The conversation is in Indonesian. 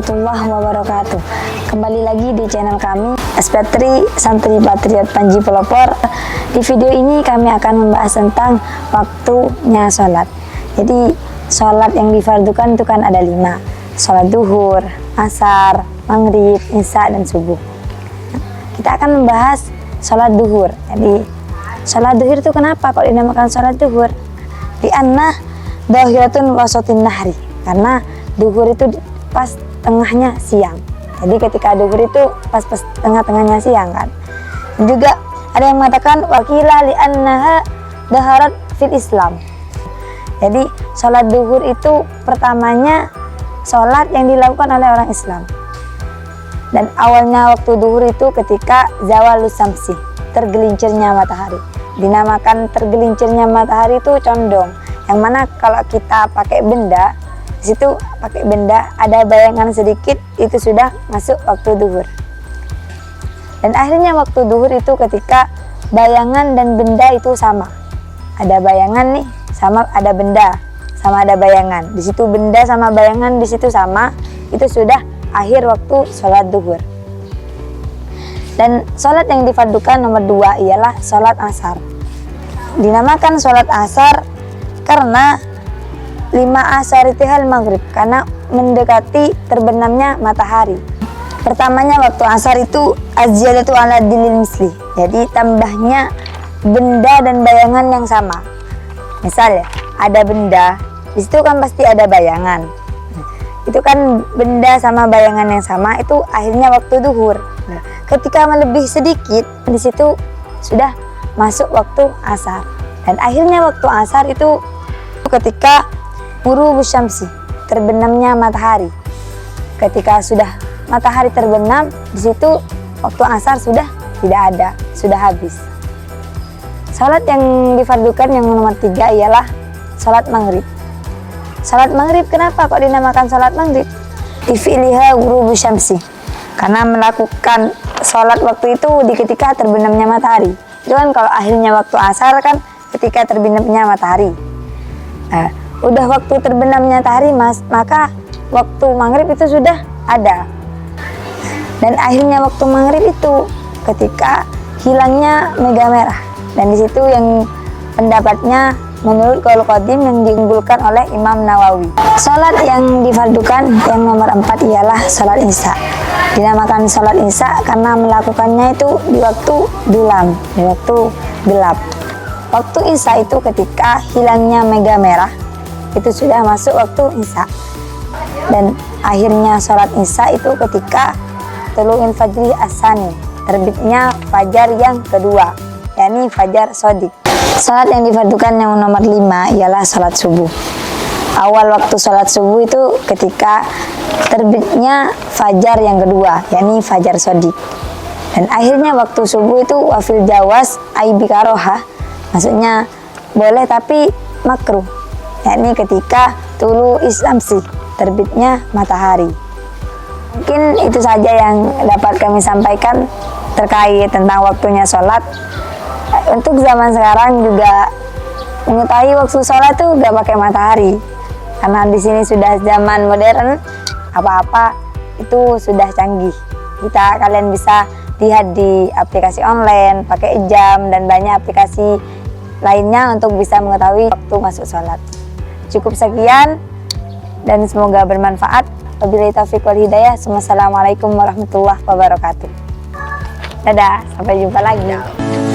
warahmatullahi wabarakatuh. Kembali lagi di channel kami SP3 Santri Patriot Panji Pelopor. Di video ini kami akan membahas tentang waktunya sholat. Jadi sholat yang difardukan itu kan ada 5. Sholat duhur, asar, maghrib, isya, dan subuh. Kita akan membahas sholat duhur. Jadi sholat duhur itu kenapa kok dinamakan sholat duhur? Di anna dhahiratun wasatin nahri, karena duhur itu pas tengahnya siang. Jadi ketika duhur itu pas tengah-tengahnya siang kan. Dan juga ada yang mengatakan wakila li annaha daharat fil Islam. Jadi sholat duhur itu pertamanya sholat yang dilakukan oleh orang Islam. Dan awalnya waktu duhur itu ketika zawalus samsi, tergelincirnya matahari. Dinamakan tergelincirnya matahari itu condong. Yang mana kalau kita pakai benda, di situ pakai benda ada bayangan sedikit, itu sudah masuk waktu duhur. Dan akhirnya waktu duhur itu ketika bayangan dan benda itu sama. Ada bayangan nih, sama ada benda, sama ada bayangan. Di situ benda sama bayangan di situ sama, itu sudah akhir waktu sholat duhur. Dan sholat yang difardukan nomor 2 ialah sholat asar. Dinamakan sholat asar karena 5 asar itihal maghrib, karena mendekati terbenamnya matahari. Pertamanya waktu asar itu az-ziyadatu ala dilil misli, jadi tambahnya benda dan bayangan yang sama. Misalnya ada benda, di situ kan pasti ada bayangan. Itu kan benda sama bayangan yang sama, itu akhirnya waktu duhur. Nah, ketika melebih sedikit, di situ sudah masuk waktu asar. Dan akhirnya waktu asar itu ketika ghurubus syamsi, terbenamnya matahari. Ketika sudah matahari terbenam, di situ waktu asar sudah tidak ada, sudah habis. Salat yang difardukan yang nomor 3 ialah salat maghrib. Salat maghrib kenapa kok dinamakan salat maghrib? Tifiliha ghurubus syamsi, karena melakukan salat waktu itu di ketika terbenamnya matahari. Itu kan kalau akhirnya waktu asar kan ketika terbenamnya matahari. Udah waktu terbenamnya matahari maka waktu maghrib itu sudah ada. Dan akhirnya waktu maghrib itu ketika hilangnya mega merah. Dan di situ yang pendapatnya menurut qaul qadim yang diunggulkan oleh Imam Nawawi. Salat yang difardukan yang nomor 4 ialah salat isya. Dinamakan salat isya karena melakukannya itu di waktu dulam, di waktu gelap. Waktu isya itu ketika hilangnya mega merah, itu sudah masuk waktu isya. Dan akhirnya sholat isya itu ketika tulu'il fajri as-sani, terbitnya fajar yang kedua, yakni fajar shodiq. Sholat yang difardukan yang nomor 5 ialah sholat subuh. Awal waktu sholat subuh itu ketika terbitnya fajar yang kedua, yakni fajar shodiq. Dan akhirnya waktu subuh itu wafil jawas aibikaroha, maksudnya boleh tapi makruh, yakni ketika tulu islamsi, terbitnya matahari. Mungkin itu saja yang dapat kami sampaikan terkait tentang waktunya sholat. Untuk zaman sekarang juga mengetahui waktu sholat tuh gak pakai matahari, karena di sini sudah zaman modern, apa-apa itu sudah canggih. Kalian bisa lihat di aplikasi online, pakai jam dan banyak aplikasi lainnya untuk bisa mengetahui waktu masuk sholat. Cukup sekian dan semoga bermanfaat. Wabillahi taufiq wal hidayah. Wassalamualaikum warahmatullahi wabarakatuh. Dadah, sampai jumpa lagi.